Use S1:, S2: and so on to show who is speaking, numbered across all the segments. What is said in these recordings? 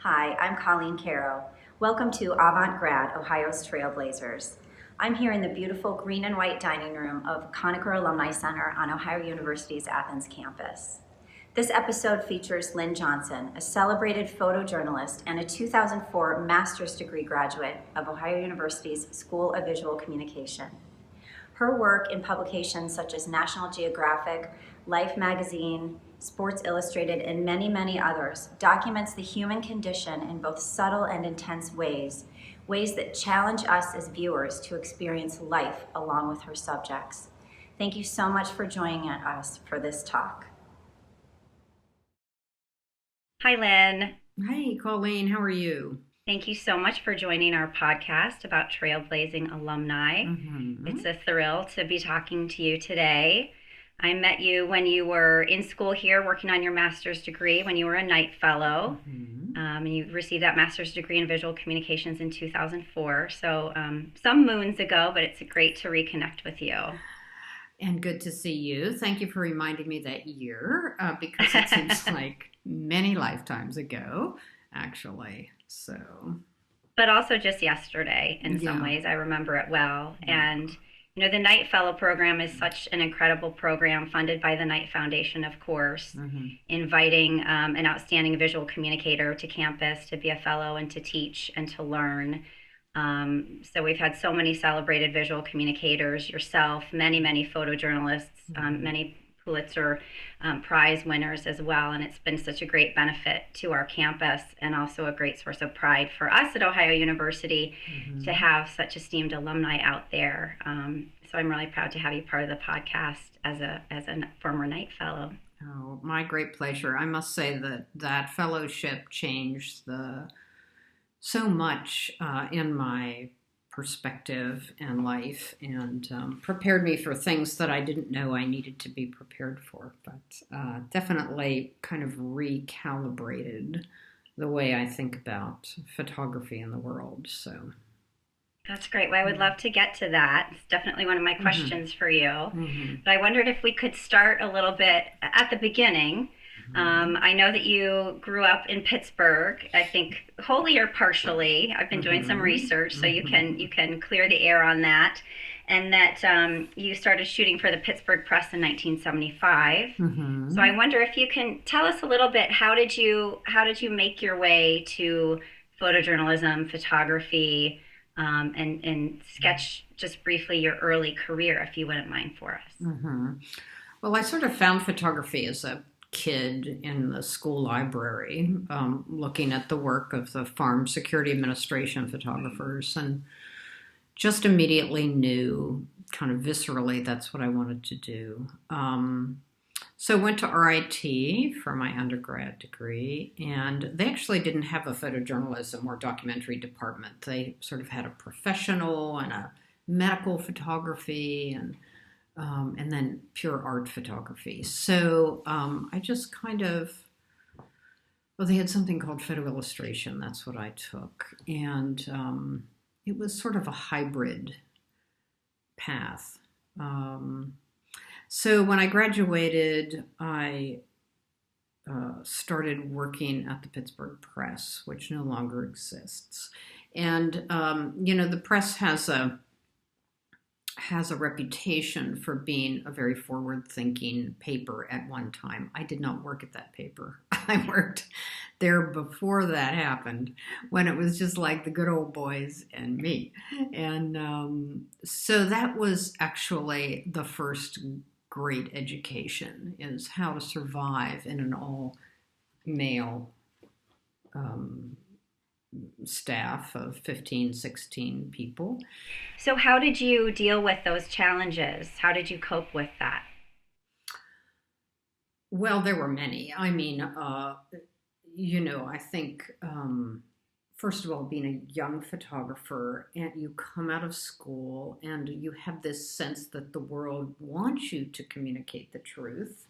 S1: Hi, I'm Colleen Caro. Welcome to Avant-Grad, Ohio's Trailblazers. I'm here in the beautiful green and white dining room of Conacher Alumni Center on Ohio University's Athens campus. This episode features Lynn Johnson, a celebrated photojournalist and a 2004 master's degree graduate of Ohio University's School of Visual Communication. Her work in publications such as National Geographic, Life magazine, Sports Illustrated, and many, many others documents the human condition in both subtle and intense ways that challenge us as viewers to experience life along with her subjects. Thank you so much for joining us for this talk. Hi, Lynn.
S2: Hi, Colleen. How are you?
S1: Thank you so much for joining our podcast about trailblazing alumni. It's a thrill to be talking to you today. I met you when you were in school here working on your master's degree when you were a Knight Fellow. And you received that master's degree in visual communications in 2004. So some moons ago, but it's great to reconnect with you.
S2: And good to see you. Thank you for reminding me that year because it seems like many lifetimes ago, actually. So,
S1: but also just yesterday in some ways. I remember it well. And you know, the Knight Fellow program is such an incredible program funded by the Knight Foundation, of course, inviting an outstanding visual communicator to campus to be a fellow and to teach and to learn. So we've had so many celebrated visual communicators, yourself, many, many photojournalists, many Pulitzer Prize winners as well. And it's been such a great benefit to our campus and also a great source of pride for us at Ohio University to have such esteemed alumni out there. So I'm really proud to have you part of the podcast as a former Knight Fellow.
S2: Oh, my great pleasure. I must say that fellowship changed so much in my perspective and life and prepared me for things that I didn't know I needed to be prepared for, but definitely kind of recalibrated the way I think about photography in the world. So
S1: that's great. Well, I would love to get to that. It's definitely one of my questions for you. But I wondered if we could start a little bit at the beginning. I know that you grew up in Pittsburgh, I think wholly or partially. I've been doing some research, so you can clear the air on that. And that you started shooting for the Pittsburgh Press in 1975. So I wonder if you can tell us a little bit, how did you make your way to photojournalism, photography, and sketch just briefly your early career, if you wouldn't mind for us.
S2: Well, I sort of found photography as a kid in the school library, looking at the work of the Farm Security Administration photographers, and just immediately knew kind of viscerally that's what I wanted to do. So I went to RIT for my undergrad degree, and they actually didn't have a photojournalism or documentary department. They sort of had a professional and a medical photography and then pure art photography. So I just they had something called photo illustration. That's what I took. And it was sort of a hybrid path. So when I graduated, I started working at the Pittsburgh Press, which no longer exists. And, the press has a reputation for being a very forward-thinking paper at one time. I did not work at that paper. I worked there before that happened, when it was just like the good old boys and me. And so that was actually the first great education, is how to survive in an all-male staff of 15, 16 people.
S1: So how did you deal with those challenges? How did you cope with that?
S2: Well, there were many. I mean, I think, first of all, being a young photographer, and you come out of school and you have this sense that the world wants you to communicate the truth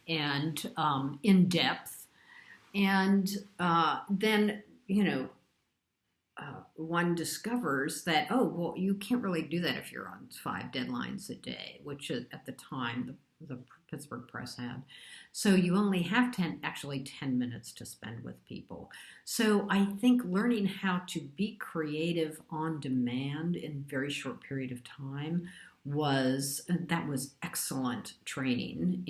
S2: and in depth. And then, one discovers that, oh, well, you can't really do that if you're on 5 deadlines a day, which at the time the Pittsburgh Press had. So you only have 10 minutes to spend with people. So I think learning how to be creative on demand in a very short period of time was excellent training.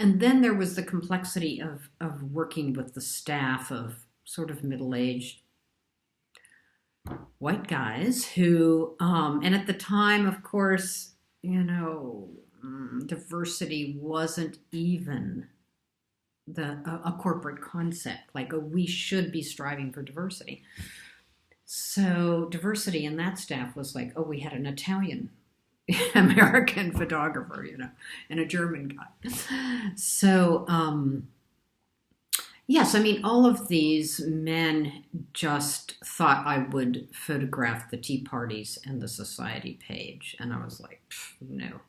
S2: And then there was the complexity of working with the staff of sort of middle-aged white guys who, and at the time, of course, diversity wasn't even a corporate concept. Like, we should be striving for diversity. So diversity in that staff was like, we had an Italian American photographer, and a German guy. So, yes, I mean, all of these men just thought I would photograph the tea parties and the society page. And I was like, no.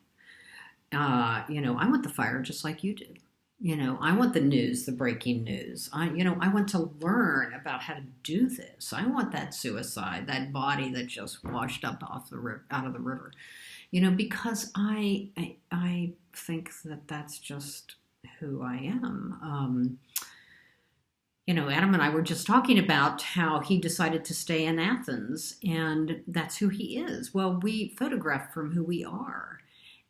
S2: I want the fire just like you did. I want the news, the breaking news. I want to learn about how to do this. I want that suicide, that body that just washed up out of the river. Because I think that that's just who I am. Adam and I were just talking about how he decided to stay in Athens, and that's who he is. Well, we photograph from who we are.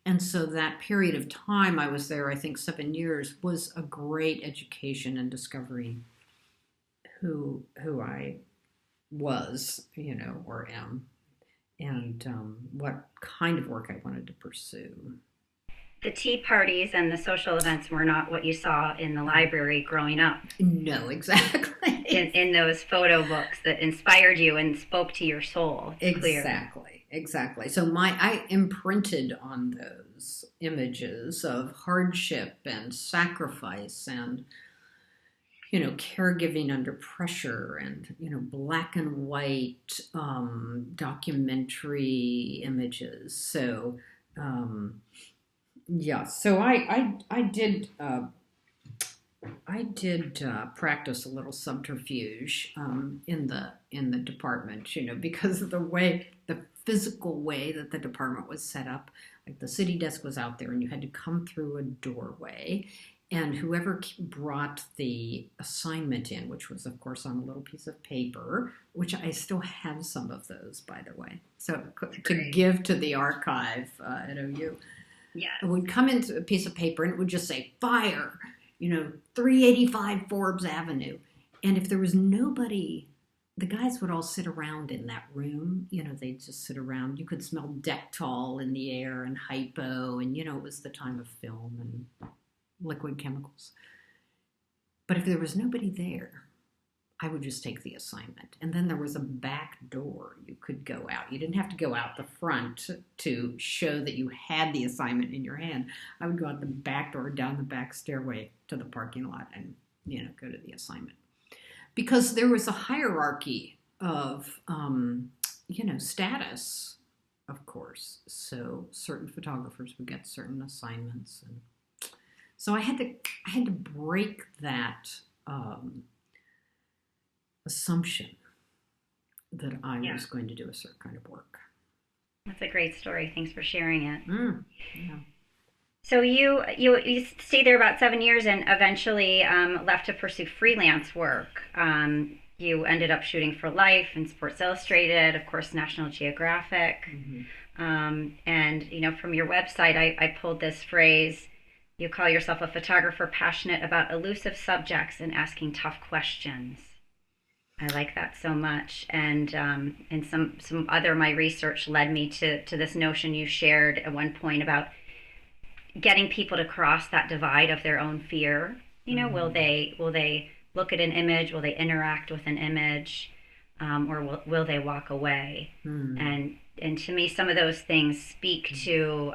S2: And so that period of time I was there, I think 7 years, was a great education in discovering who I was, or am, and what kind of work I wanted to pursue.
S1: The tea parties and the social events were not what you saw in the library growing up.
S2: No, exactly.
S1: In those photo books that inspired you and spoke to your soul.
S2: Exactly. So I imprinted on those images of hardship and sacrifice and, caregiving under pressure and, black and white documentary images. So, yeah. So I did practice a little subterfuge in the department, because of the physical way that the department was set up. Like, the city desk was out there, and you had to come through a doorway, and whoever brought the assignment in, which was, of course, on a little piece of paper, which I still have some of those, by the way, so to give to the archive at OU.
S1: Yeah.
S2: It would come into a piece of paper, and it would just say, fire, 385 Forbes Avenue. And if there was nobody, the guys would all sit around in that room. They'd just sit around. You could smell Dettol in the air and hypo. And, it was the time of film and liquid chemicals. But if there was nobody there, I would just take the assignment. And then there was a back door you could go out. You didn't have to go out the front to show that you had the assignment in your hand. I would go out the back door, down the back stairway to the parking lot and, go to the assignment. Because there was a hierarchy of, status, of course. So certain photographers would get certain assignments. And so I had to break that assumption that I was going to do a certain kind of work.
S1: That's a great story. Thanks for sharing it.
S2: Yeah.
S1: So you stayed there about 7 years and eventually left to pursue freelance work. You ended up shooting for Life and Sports Illustrated, of course, National Geographic. Mm-hmm. And from your website, I pulled this phrase. You call yourself a photographer passionate about elusive subjects and asking tough questions. I like that so much. And some other my research led me to this notion you shared at one point about getting people to cross that divide of their own fear. Mm-hmm. Will they look at an image? Will they interact with an image? Or will they walk away? Mm-hmm. And to me, some of those things speak to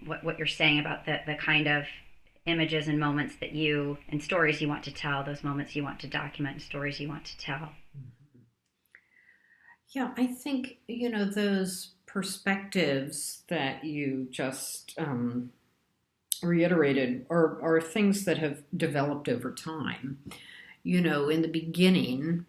S1: what you're saying about the kind of images and moments that and stories you want to tell, those moments you want to document, and stories you want to tell.
S2: Yeah, I think, those perspectives that you just reiterated are things that have developed over time. In the beginning,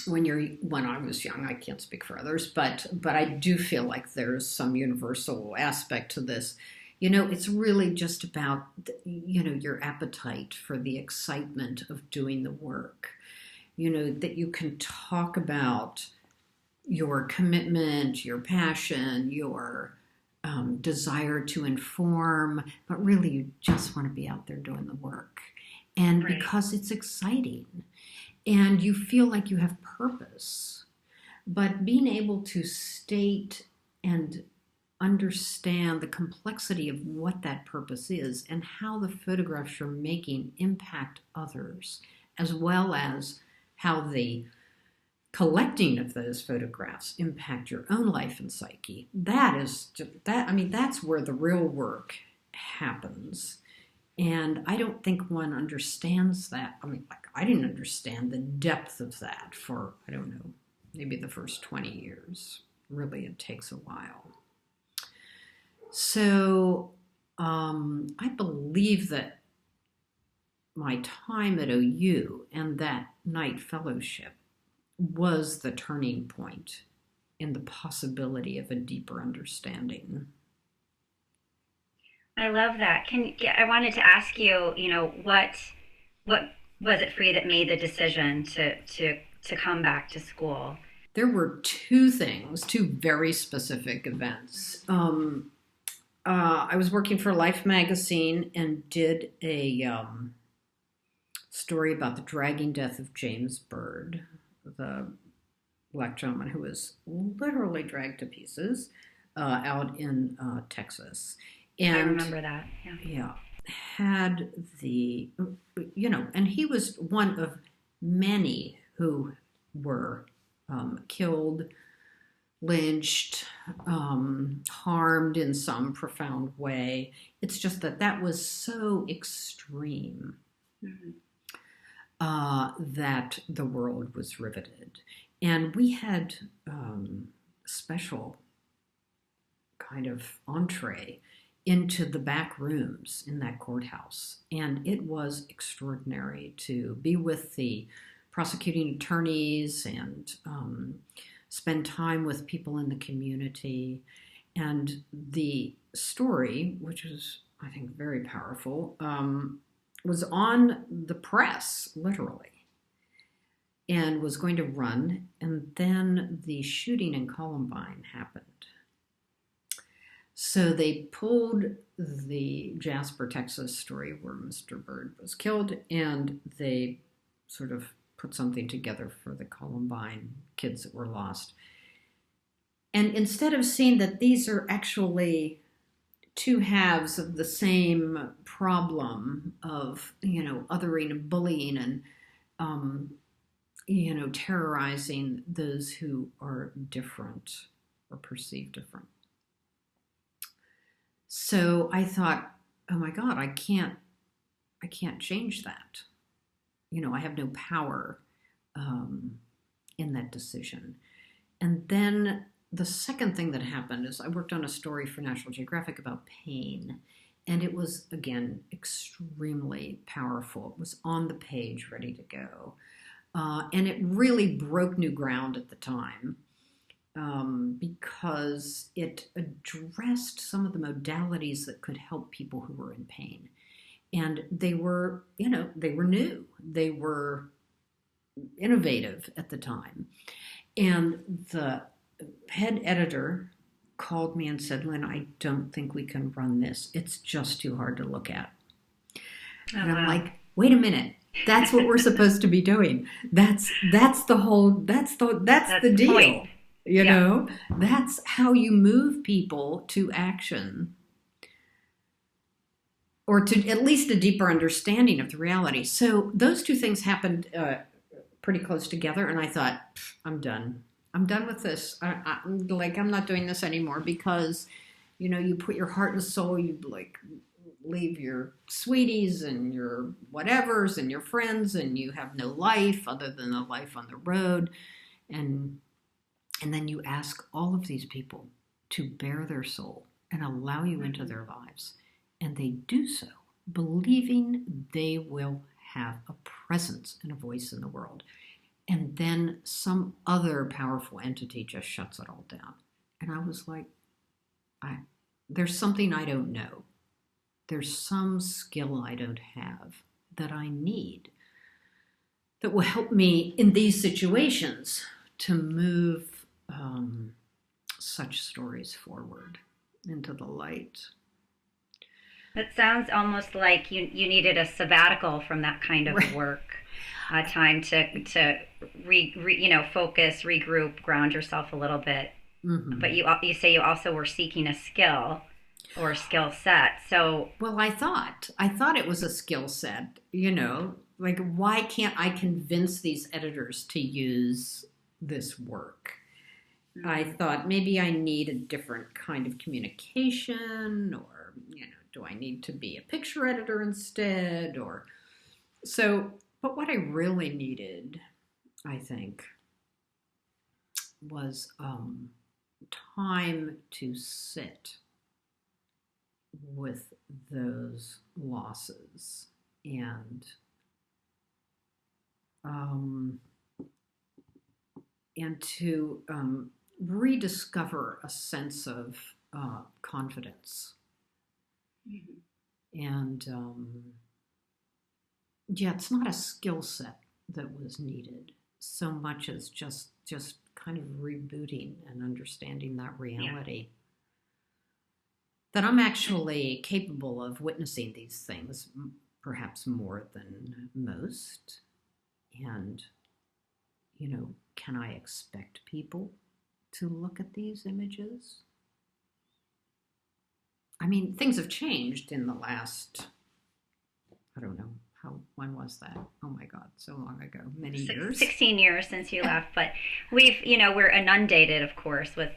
S2: when I was young, I can't speak for others, but I do feel like there's some universal aspect to this. It's really just about, your appetite for the excitement of doing the work. That you can talk about your commitment, your passion, your desire to inform, but really you just want to be out there doing the work. And
S1: Right.
S2: because it's exciting and you feel like you have purpose, but being able to state and understand the complexity of what that purpose is and how the photographs you're making impact others, as well as how the collecting of those photographs impact your own life and psyche. That's where the real work happens. And I don't think one understands that. I didn't understand the depth of that for, I don't know, maybe the first 20 years. Really, it takes a while. So I believe that my time at OU and that night fellowship was the turning point in the possibility of a deeper understanding.
S1: I love that. I wanted to ask you, what was it for you that made the decision to come back to school?
S2: There were two very specific events. I was working for Life magazine and did a story about the dragging death of James Byrd, the black gentleman who was literally dragged to pieces out in Texas. And
S1: I remember that.
S2: Yeah. Had the, and he was one of many who were killed, lynched, harmed in some profound way. It's just that was so extreme. Mm-hmm. That the world was riveted. And we had special kind of entree into the back rooms in that courthouse. And it was extraordinary to be with the prosecuting attorneys and spend time with people in the community. And the story, which was, I think, very powerful, was on the press, literally, and was going to run. And then the shooting in Columbine happened. So they pulled the Jasper, Texas story where Mr. Byrd was killed, and they sort of put something together for the Columbine kids that were lost. And instead of seeing that these are actually two halves of the same problem of, othering and bullying and, terrorizing those who are different or perceived different. So I thought, oh my God, I can't change that. I have no power in that decision. And then the second thing that happened is I worked on a story for National Geographic about pain. And it was, again, extremely powerful. It was on the page, ready to go. And it really broke new ground at the time because it addressed some of the modalities that could help people who were in pain. And they were new. They were innovative at the time. And the head editor called me and said, Lynn, I don't think we can run this. It's just too hard to look at. And I'm like, wait a minute. That's what we're supposed to be doing. That's the deal.
S1: Point.
S2: You know, that's how you move people to action, or to at least a deeper understanding of the reality. So those two things happened pretty close together, and I thought, I'm done. I'm done with this. I'm not doing this anymore because, you put your heart and soul, you leave your sweeties and your whatevers and your friends, and you have no life other than the life on the road. And then you ask all of these people to bare their soul and allow you into their lives. And they do so, believing they will have a presence and a voice in the world. and then some other powerful entity just shuts it all down. And I was like, there's something I don't know. There's some skill I don't have that I need that will help me in these situations to move such stories forward into the light.
S1: It sounds almost like you needed a sabbatical from that kind of work, time to focus, regroup, ground yourself a little bit. Mm-hmm. But you say you also were seeking a skill or a skill set. So
S2: well, I thought it was a skill set. Like, why can't I convince these editors to use this work? Mm-hmm. I thought maybe I need a different kind of communication, or do I need to be a picture editor instead? But what I really needed, I think, was time to sit with those losses and to rediscover a sense of confidence. Mm-hmm. And it's not a skill set that was needed so much as just kind of rebooting and understanding that reality. That I'm actually capable of witnessing these things, perhaps more than most. And, can I expect people to look at these images? I mean, things have changed in the last, I don't know, when was that? Oh my God, so long ago, many years.
S1: 16 years since you left, but we're inundated, of course, with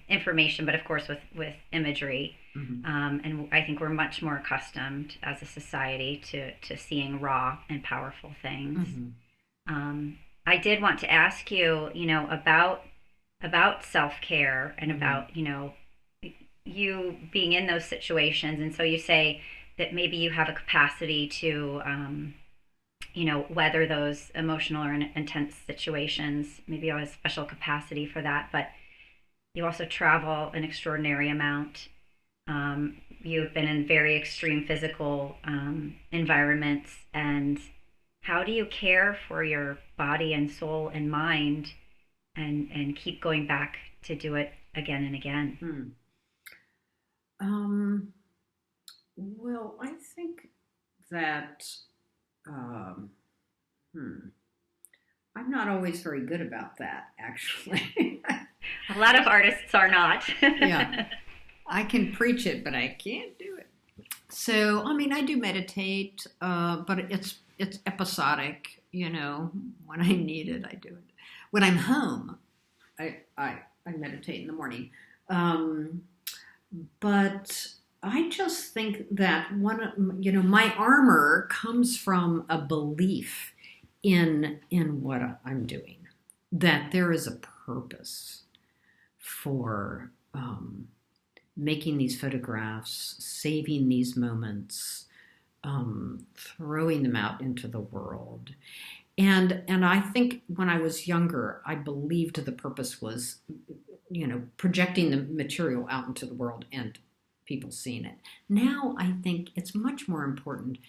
S1: information, but of course with imagery. Mm-hmm. And I think we're much more accustomed as a society to seeing raw and powerful things. Mm-hmm. I did want to ask you, about self-care and mm-hmm. about, you being in those situations. And so you say that maybe you have a capacity to, weather those emotional or intense situations. Maybe you have a special capacity for that, but you also travel an extraordinary amount. You've been in very extreme physical environments. And how do you care for your body and soul and mind and keep going back to do it again and again?
S2: Well, I think that I'm not always very good about that, actually.
S1: A lot of artists are not.
S2: Yeah. I can preach it, but I can't do it. So, I do meditate, but it's episodic, when I need it, I do it. When I'm home, I meditate in the morning. But I just think that my armor comes from a belief in what I'm doing, that there is a purpose for making these photographs, saving these moments, throwing them out into the world. And I think when I was younger, I believed the purpose was, projecting the material out into the world and people seeing it. Now I think it's much more important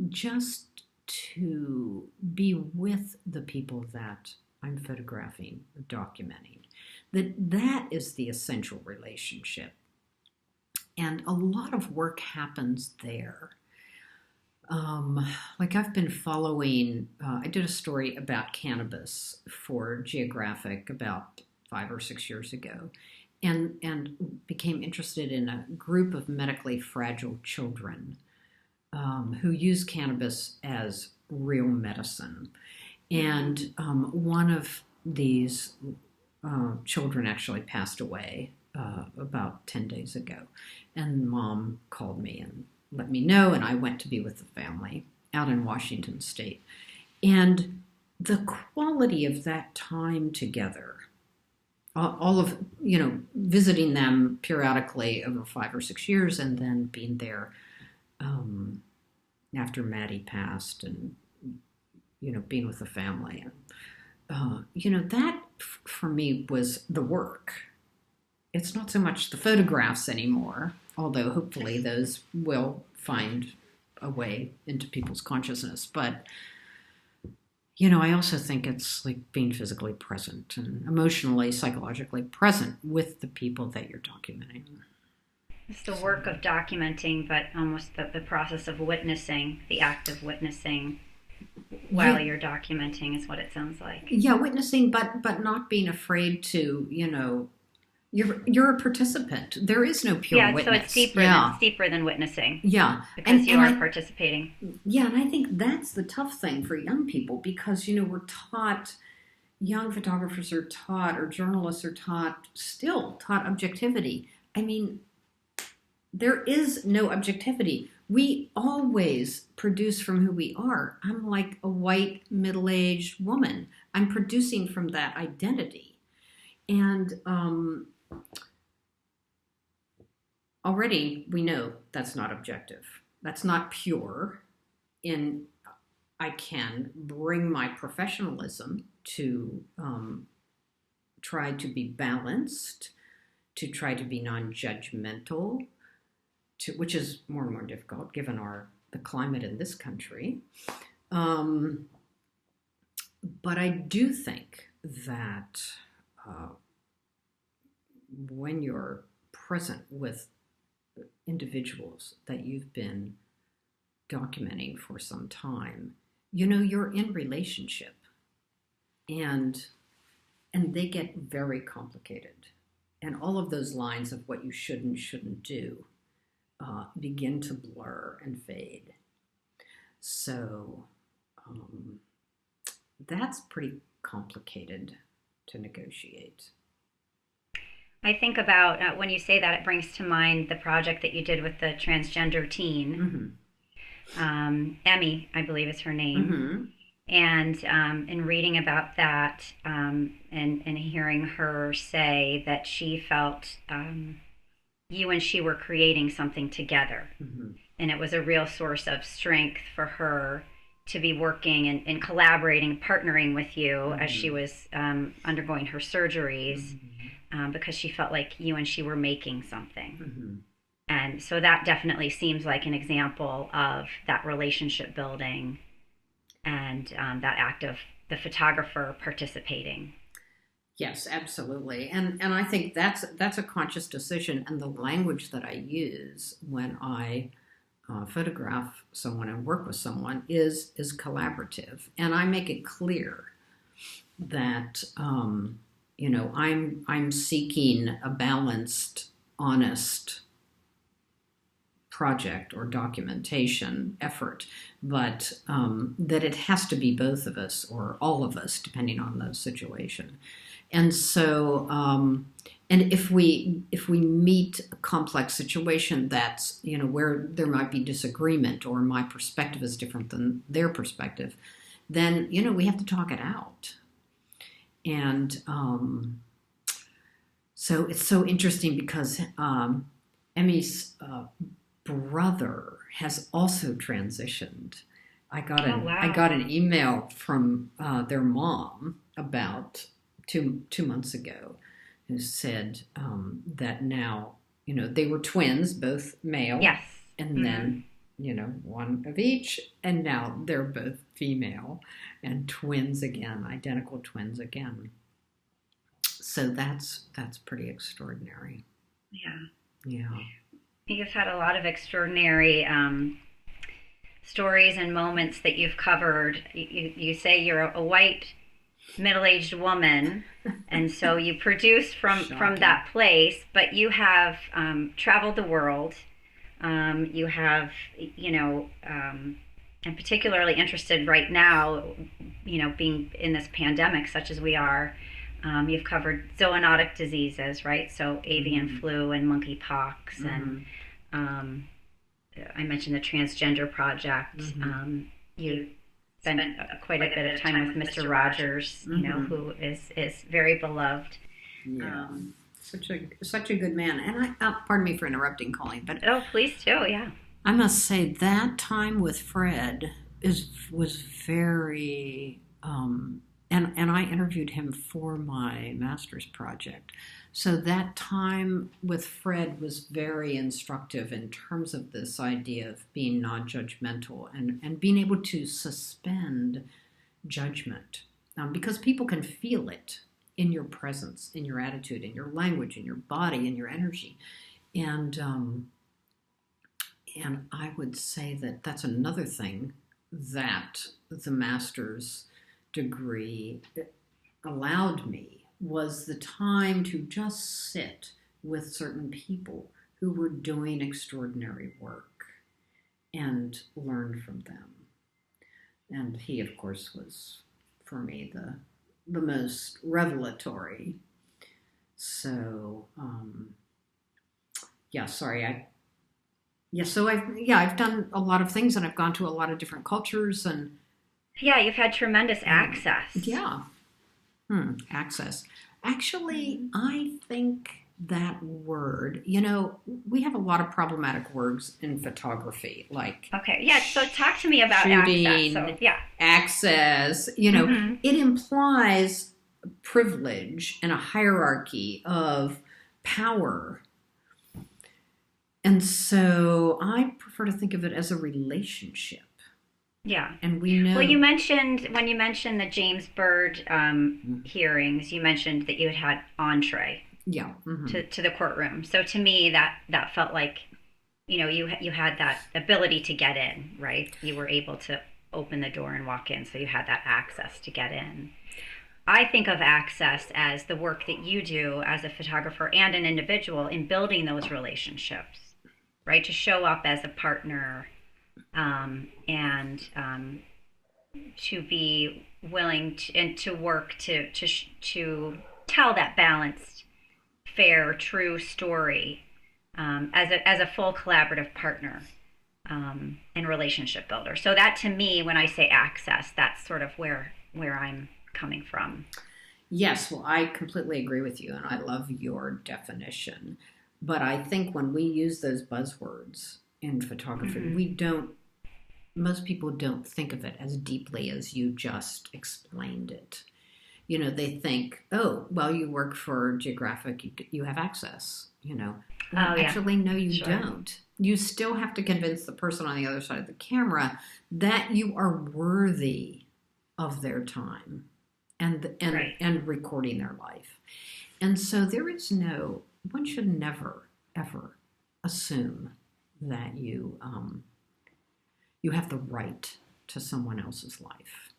S2: just to be with the people that I'm photographing, documenting. That is the essential relationship. And a lot of work happens there. Like I've been following, I did a story about cannabis for Geographic about 5 or 6 years ago, and became interested in a group of medically fragile children who use cannabis as real medicine. And one of these children actually passed away about 10 days ago. And Mom called me and let me know, and I went to be with the family out in Washington State. And the quality of that time together, all of, visiting them periodically over 5 or 6 years, and then being there after Maddie passed, and, being with the family. that for me was the work. It's not so much the photographs anymore, although hopefully those will find a way into people's consciousness. But, I also think it's like being physically present and emotionally, psychologically present with the people that you're documenting.
S1: It's the work of documenting, but almost the process of witnessing, the act of witnessing while you're documenting is what it sounds like.
S2: Yeah, witnessing, but not being afraid to, you're a participant. There is no pure witness.
S1: So it's deeper than witnessing.
S2: Yeah.
S1: Because you are participating.
S2: Yeah, and I think that's the tough thing for young people because, we're taught, young photographers are taught, or journalists are still taught objectivity. I mean, there is no objectivity. We always produce from who we are. I'm like a white, middle-aged woman. I'm producing from that identity. And already we know that's not objective. That's not pure. And I can bring my professionalism to try to be balanced, to try to be non-judgmental, which is more and more difficult given the climate in this country. But I do think that when you're present with individuals that you've been documenting for some time, you're in relationship, and they get very complicated, and all of those lines of what you should and shouldn't do begin to blur and fade. So that's pretty complicated to negotiate.
S1: I think about, when you say that, it brings to mind the project that you did with the transgender teen. Mm-hmm. Emmy, I believe is her name. Mm-hmm. And in reading about that and hearing her say that she felt you and she were creating something together. Mm-hmm. And it was a real source of strength for her to be working and collaborating, partnering with you mm-hmm. as she was undergoing her surgeries, mm-hmm. Because she felt like you and she were making something. Mm-hmm. And so that definitely seems like an example of that relationship building and that act of the photographer participating.
S2: Yes, absolutely. And I think that's a conscious decision. And the language that I use when I photograph someone and work with someone is collaborative. And I make it clear that, I'm seeking a balanced, honest project or documentation effort, but that it has to be both of us or all of us, depending on the situation. And so, and if we meet a complex situation that's, where there might be disagreement or my perspective is different than their perspective, then, we have to talk it out. And so it's so interesting because Emmy's brother has also transitioned. I got an email from their mom about two months ago who said that now, they were twins, both male.
S1: Yes.
S2: And
S1: mm-hmm.
S2: then, one of each. And now they're both female and twins again, identical twins again. So that's pretty extraordinary.
S1: Yeah.
S2: Yeah.
S1: You've had a lot of extraordinary stories and moments that you've covered. You say you're a white, middle-aged woman, and so you produce from that place, but you have traveled the world. You have, and particularly interested right now, being in this pandemic such as we are, you've covered zoonotic diseases, right? So avian mm-hmm. flu and monkeypox, mm-hmm. and I mentioned the transgender project. Mm-hmm. You spent quite a bit of time with Mr. Rogers,
S2: mm-hmm.
S1: Who is very beloved.
S2: Yeah. Such a good man. And pardon me for interrupting, Colleen, but
S1: please do, yeah.
S2: I must say that time with Fred was very and I interviewed him for my master's project. So that time with Fred was very instructive in terms of this idea of being non-judgmental and being able to suspend judgment, because people can feel it in your presence, in your attitude, in your language, in your body, in your energy. And I would say that that's another thing that the master's degree allowed me, was the time to just sit with certain people who were doing extraordinary work and learn from them. And he, of course, was, for me, the most revelatory. So, I've done a lot of things, and I've gone to a lot of different cultures, and
S1: yeah, you've had tremendous access.
S2: Yeah. Access. Actually, I think that word, we have a lot of problematic words in photography, like
S1: okay, yeah. So talk to me about
S2: shooting,
S1: access. So, yeah,
S2: access. It implies privilege and a hierarchy of power. And so I prefer to think of it as a relationship.
S1: Yeah.
S2: And we know.
S1: Well, when you mentioned the James Byrd hearings, you mentioned that you had entree.
S2: Yeah.
S1: To the courtroom. So to me, that felt like, you had that ability to get in, right? You were able to open the door and walk in, so you had that access to get in. I think of access as the work that you do as a photographer and an individual in building those relationships, right? To show up as a partner, and to be willing to work to tell that balanced, fair, true story, as a full collaborative partner, and relationship builder. So that, to me, when I say access, that's sort of where I'm coming from.
S2: Yes, well, I completely agree with you, and I love your definition. But I think when we use those buzzwords in photography, most people don't think of it as deeply as you just explained it. They think, oh, well, you work for Geographic, you have access, Actually, no, you don't. You still have to convince the person on the other side of the camera that you are worthy of their time and recording their life. And so one should never, ever assume that you have the right to someone else's life.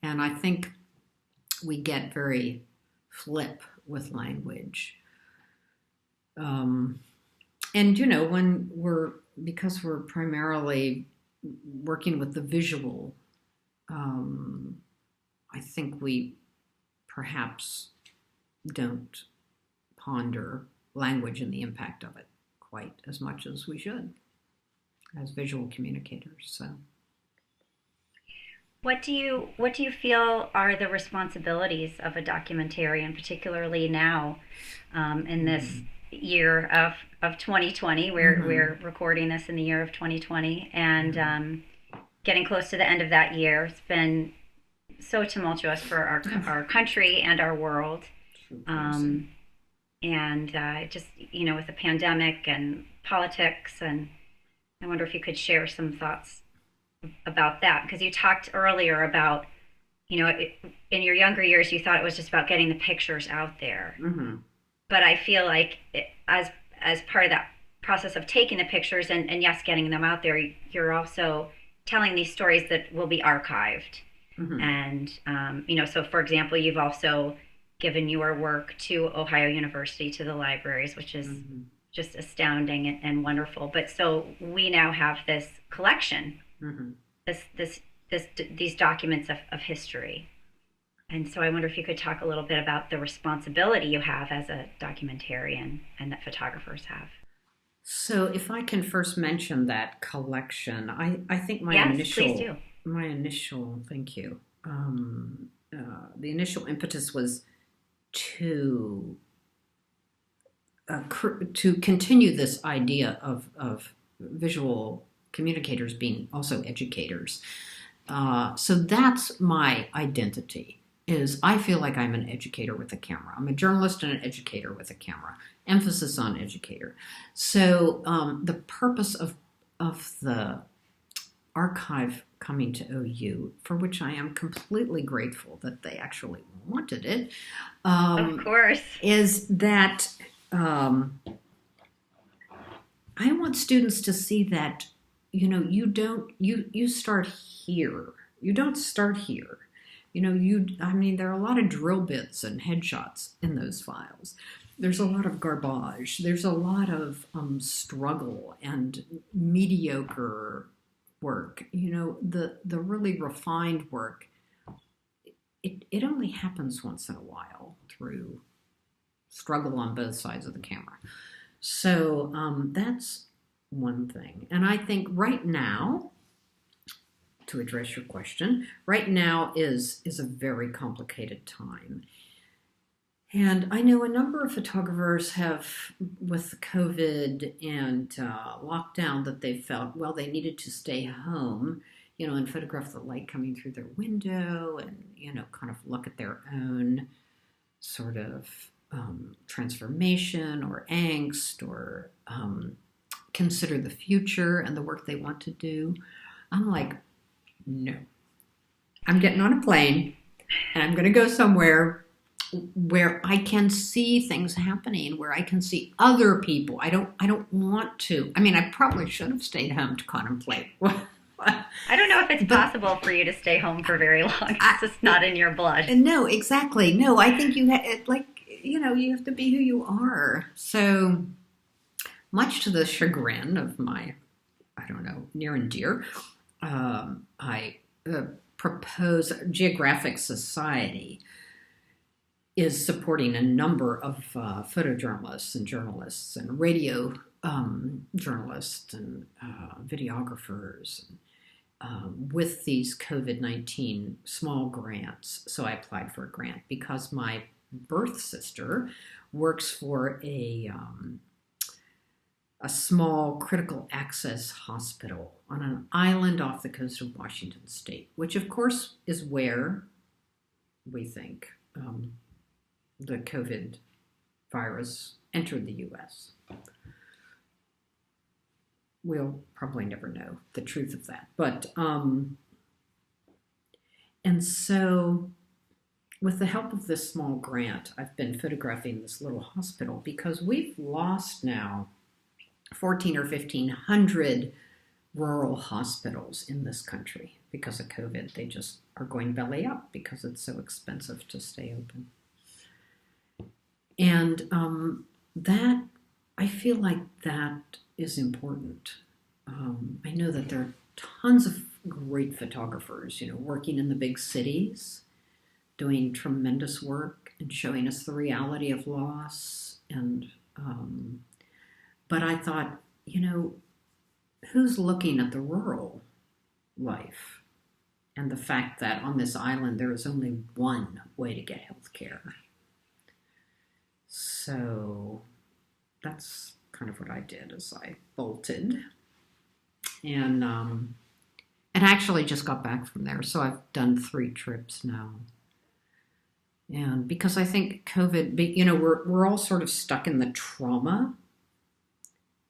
S2: And I think we get very flip with language. Because we're primarily working with the visual, I think we perhaps don't ponder language and the impact of it quite as much as we should as visual communicators. So,
S1: what do you feel are the responsibilities of a documentarian, particularly now, in this year of 2020? We're recording this in the year of 2020, and getting close to the end of that year. It's been so tumultuous for our country and our world. Just, with the pandemic and politics, and I wonder if you could share some thoughts about that, because you talked earlier about, in your younger years, you thought it was just about getting the pictures out there.
S2: Mm-hmm.
S1: But I feel like as part of that process of taking the pictures and yes, getting them out there, you're also telling these stories that will be archived.
S2: Mm-hmm.
S1: And, so for example, you've also given your work to Ohio University, to the libraries, which is just astounding and wonderful. But so we now have this collection, these documents of history. And so I wonder if you could talk a little bit about the responsibility you have as a documentarian and that photographers have.
S2: So if I can first mention that collection, I think
S1: please do.
S2: My initial, thank you. The initial impetus was to continue this idea of visual communicators being also educators. So that's my identity. is I feel like I'm an educator with a camera. I'm a journalist and an educator with a camera. Emphasis on educator. So the purpose of the archive coming to OU, for which I am completely grateful that they actually wanted it,
S1: Of course.
S2: is that I want students to see that, you start here. You don't start here. There are a lot of drill bits and headshots in those files. There's a lot of garbage. There's a lot of struggle and mediocre work. The really refined work, it only happens once in a while through struggle on both sides of the camera. So that's one thing. And I think right now, to address your question, right now is a very complicated time. And I know a number of photographers have, with COVID and lockdown, that they felt, well, they needed to stay home, and photograph the light coming through their window and, kind of look at their own sort of transformation or angst or consider the future and the work they want to do. I'm like, no. I'm getting on a plane and I'm going to go somewhere where I can see things happening, where I can see other people. I don't want to. I probably should have stayed home to contemplate.
S1: I don't know if it's possible for you to stay home for very long. It's just not in your blood.
S2: No, exactly. No, I think you have to be who you are. So much to the chagrin of my, near and dear, I propose Geographic Society is supporting a number of photojournalists and journalists and radio journalists and videographers with these COVID-19 small grants. So I applied for a grant because my birth sister works for a small critical access hospital on an island off the coast of Washington State, which of course is where we think the COVID virus entered the U.S. We'll probably never know the truth of that. But, and so with the help of this small grant, I've been photographing this little hospital because we've lost now 1,400 or 1,500 rural hospitals in this country because of COVID. They just are going belly up because it's so expensive to stay open. And I feel like that is important. I know that there are tons of great photographers, working in the big cities, doing tremendous work and showing us the reality of loss. And but I thought, who's looking at the rural life and the fact that on this island there is only one way to get health care? So that's kind of what I did as I bolted. And I actually just got back from there. So I've done 3 trips now. And because I think COVID, we're all sort of stuck in the trauma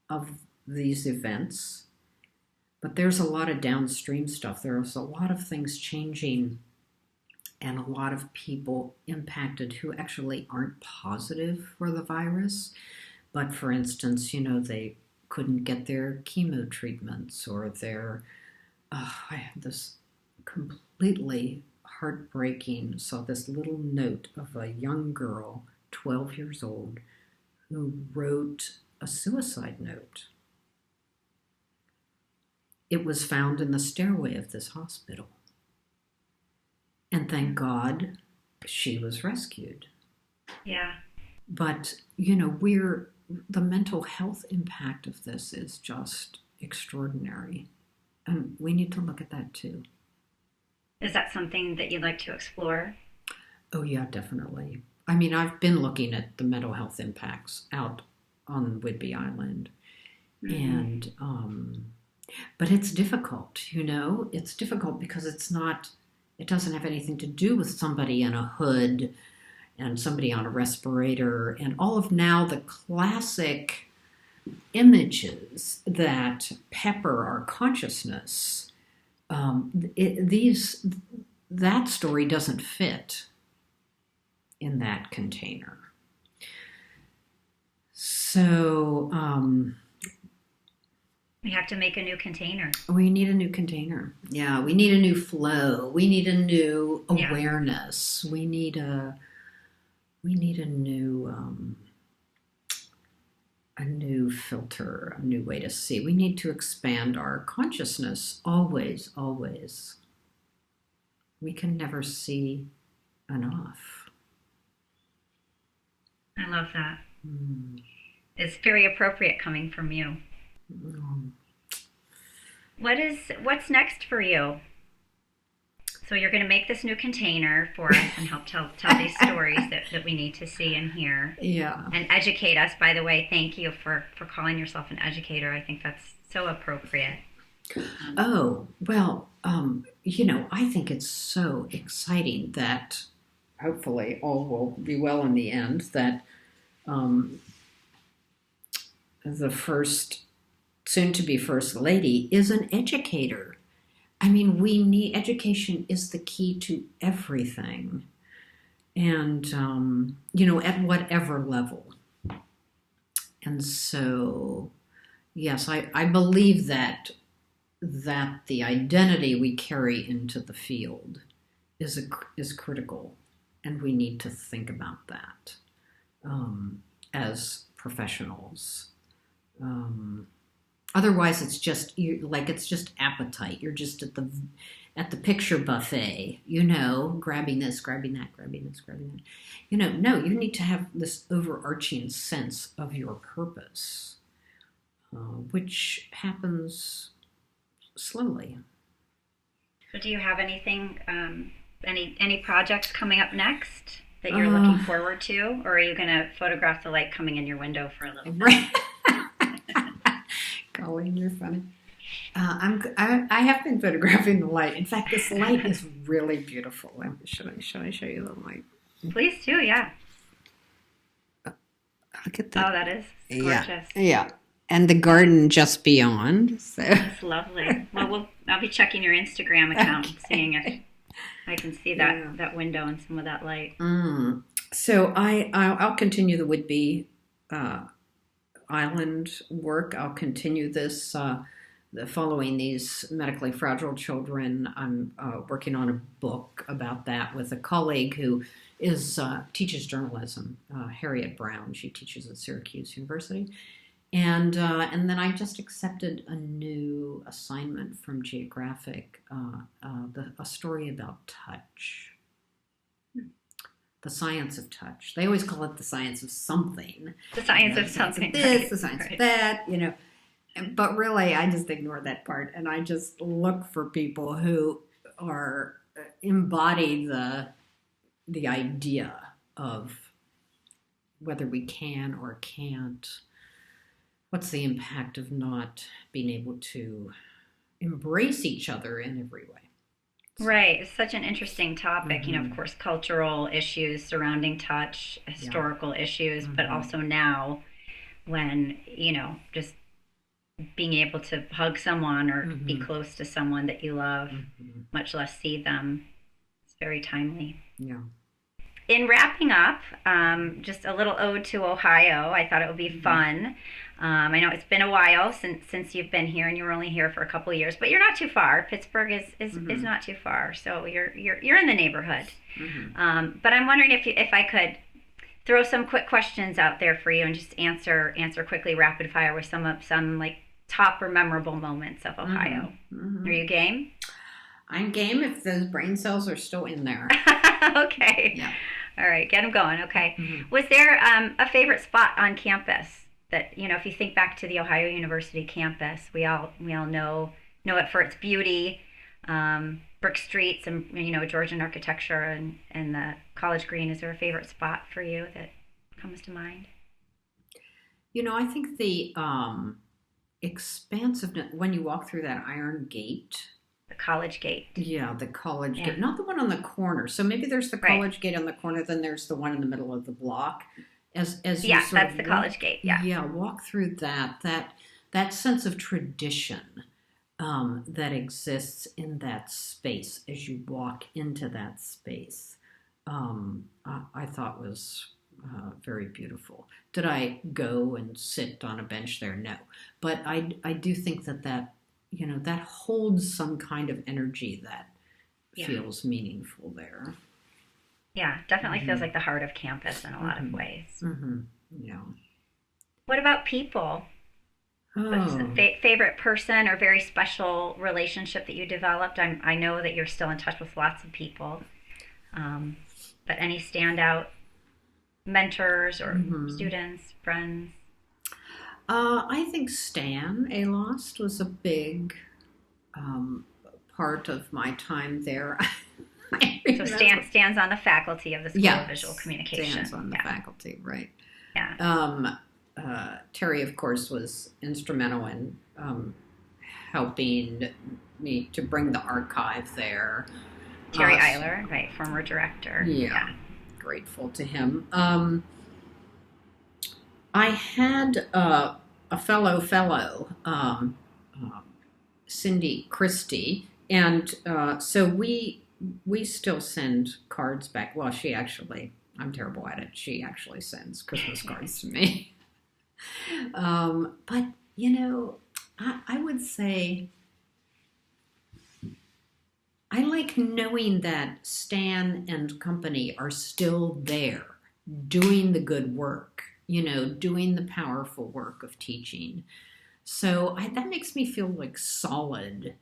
S2: of these events. But there's a lot of downstream stuff. There's a lot of things changing and a lot of people impacted who actually aren't positive for the virus. But for instance, they couldn't get their chemo treatments or I had this completely heartbreaking, saw this little note of a young girl, 12 years old, who wrote a suicide note. It was found in the stairway of this hospital. And thank God she was rescued.
S1: Yeah.
S2: But, the mental health impact of this is just extraordinary. And we need to look at that too.
S1: Is that something that you'd like to explore?
S2: Oh, yeah, definitely. I've been looking at the mental health impacts out on Whidbey Island. Mm-hmm. And, but it's difficult, It's difficult because it's not It doesn't have anything to do with somebody in a hood and somebody on a respirator and all of now the classic images that pepper our consciousness. That story doesn't fit in that container. So
S1: we have to make a new container.
S2: We need a new container. Yeah, we need a new flow. We need a new awareness. Yeah. We need a new filter, a new way to see. We need to expand our consciousness always, always. We can never see enough.
S1: I love that. It's very appropriate coming from you. What's next for you? So you're going to make this new container for us and help tell these stories that we need to see and hear.
S2: Yeah.
S1: And educate us. By the way, thank you for calling yourself an educator. I think that's so appropriate.
S2: Oh, well, I think it's so exciting that hopefully all will be well in the end, that the soon-to-be First Lady is an educator. I mean, education is the key to everything. And, at whatever level. And so, yes, I believe that the identity we carry into the field is critical. And we need to think about that as professionals. Otherwise, it's just appetite. You're just at the picture buffet, grabbing this, grabbing that, grabbing this, grabbing that. No, you need to have this overarching sense of your purpose, which happens slowly.
S1: So do you have anything, any projects coming up next that you're looking forward to? Or are you going to photograph the light coming in your window for a little bit?
S2: Right. Colleen, you're funny. I have been photographing the light. In fact, this light is really beautiful. Should I show you the light?
S1: Please do, yeah.
S2: Look at that.
S1: Oh, that is gorgeous.
S2: Yeah. And the garden just beyond. So.
S1: That's lovely. Well, I'll be checking your Instagram account and seeing if I can see that window and some of that light.
S2: So I'll continue the would-be island work. I'll continue this following these medically fragile children. I'm working on a book about that with a colleague who teaches journalism, Harriet Brown. She teaches at Syracuse University. And then I just accepted a new assignment from Geographic, a story about touch. The science of touch. They always call it the science of something.
S1: The science of something.
S2: This, the science of that, But really, I just ignore that part, and I just look for people who embody the idea of whether we can or can't. What's the impact of not being able to embrace each other in every way?
S1: Right. It's such an interesting topic. Of course, cultural issues surrounding touch, historical issues, but also now when, just being able to hug someone or be close to someone that you love, much less see them. It's very timely.
S2: Yeah.
S1: In wrapping up, just a little ode to Ohio. I thought it would be fun. I know it's been a while since you've been here, and you were only here for a couple of years, but you're not too far. Pittsburgh is not too far, so you're in the neighborhood. But I'm wondering if I could throw some quick questions out there for you and just answer quickly, rapid fire, with some like top or memorable moments of Ohio. Are you game?
S2: I'm game if those brain cells are still in there.
S1: Okay. Yeah. All right, get them going. Okay. Was there a favorite spot on campus that, if you think back to the Ohio University campus, we all know it for its beauty, brick streets and, Georgian architecture and the College Green. Is there a favorite spot for you that comes to mind?
S2: I think the expansiveness, when you walk through that iron gate,
S1: College Gate.
S2: Yeah, the College Gate. Not the one on the corner. So maybe there's the College Gate on the corner, then there's the one in the middle of the block. As you
S1: Yeah,
S2: sort
S1: that's
S2: of
S1: the College Gate. Yeah.
S2: Yeah, walk through that sense of tradition that exists in that space as you walk into that space, I thought was very beautiful. Did I go and sit on a bench there? No. But I do think that holds some kind of energy that feels meaningful there.
S1: Yeah, definitely feels like the heart of campus in a lot of ways.
S2: Mm-hmm. Yeah.
S1: What about people? What's the favorite person or very special relationship that you developed? I know that you're still in touch with lots of people, but any standout mentors or students, friends?
S2: I think Stan Alost was a big part of my time there.
S1: So Stan's on the faculty of the School of Visual Communication.
S2: Stan's on the faculty, right.
S1: Yeah.
S2: Terry, of course, was instrumental in helping me to bring the archive there.
S1: Terry Eiler, right, former director.
S2: Yeah, grateful to him. I had a fellow, Cindy Christie, and so we still send cards back. Well, I'm terrible at it. She actually sends Christmas cards to me. But, I would say I like knowing that Stan and company are still there doing the good work, doing the powerful work of teaching. So that makes me feel like solid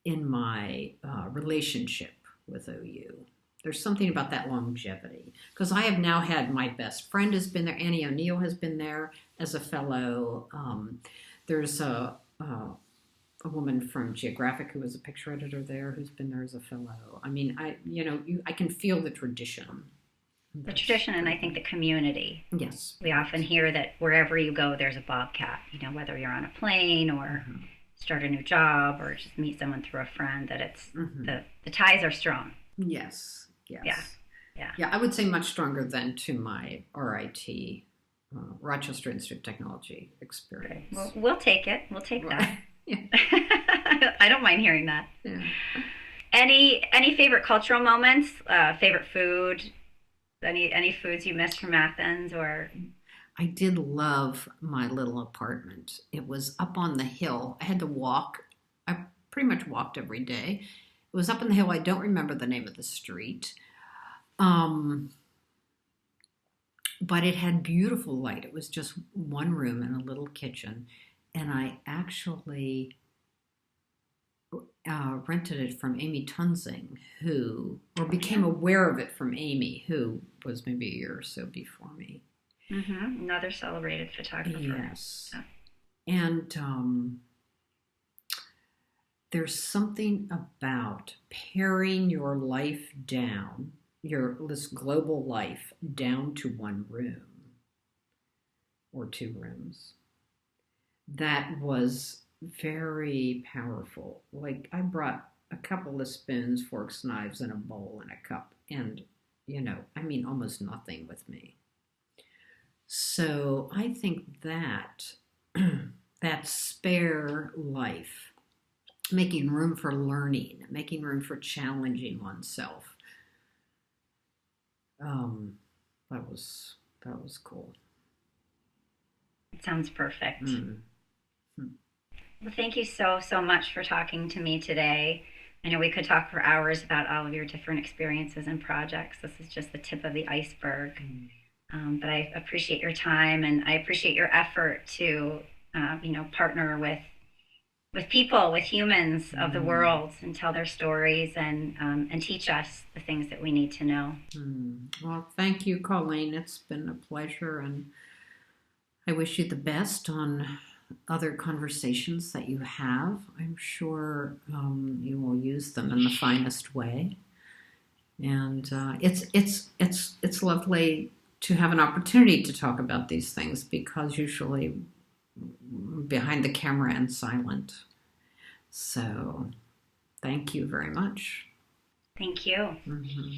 S2: in my relationship with OU. There's something about that longevity, because I have now had my best friend has been there. Annie O'Neill has been there as a fellow. There's a woman from Geographic who was a picture editor there who's been there as a fellow. I mean, I can feel the tradition.
S1: The tradition, and I think the community.
S2: Yes.
S1: We often hear that wherever you go, there's a Bobcat. Whether you're on a plane or start a new job or just meet someone through a friend, that it's the ties are strong.
S2: Yes.
S1: Yeah.
S2: I would say much stronger than to my RIT, Rochester Institute of Technology experience.
S1: Well, we'll take it. We'll take that.
S2: Yeah.
S1: I don't mind hearing that.
S2: Yeah.
S1: Any favorite cultural moments? Favorite food? Any foods you missed from Athens? Or
S2: I did love my little apartment. It was up on the hill. I had to walk. I pretty much walked every day. It was up on the hill. I don't remember the name of the street. But it had beautiful light. It was just one room and a little kitchen. And I actually rented it from Amy Tunzing, became aware of it from Amy, who was maybe a year or so before me.
S1: Another celebrated photographer.
S2: Yes. Yeah. And there's something about paring your life down, this global life, down to one room or two rooms. That was very powerful. Like, I brought a couple of spoons, forks, knives, and a bowl and a cup, and, almost nothing with me. So I think that that spare life, making room for learning, making room for challenging oneself, that was cool.
S1: It sounds perfect. Well, thank you so much for talking to me today. I know we could talk for hours about all of your different experiences and projects. This is just the tip of the iceberg. But I appreciate your time, and I appreciate your effort to, partner with people, with humans of the world, and tell their stories and teach us the things that we need to know.
S2: Well, thank you, Colleen. It's been a pleasure, and I wish you the best on other conversations that you have. I'm sure you will use them in the finest way, and it's lovely to have an opportunity to talk about these things, because usually behind the camera and silent, So thank you very much.
S1: Thank you.
S2: Mm-hmm.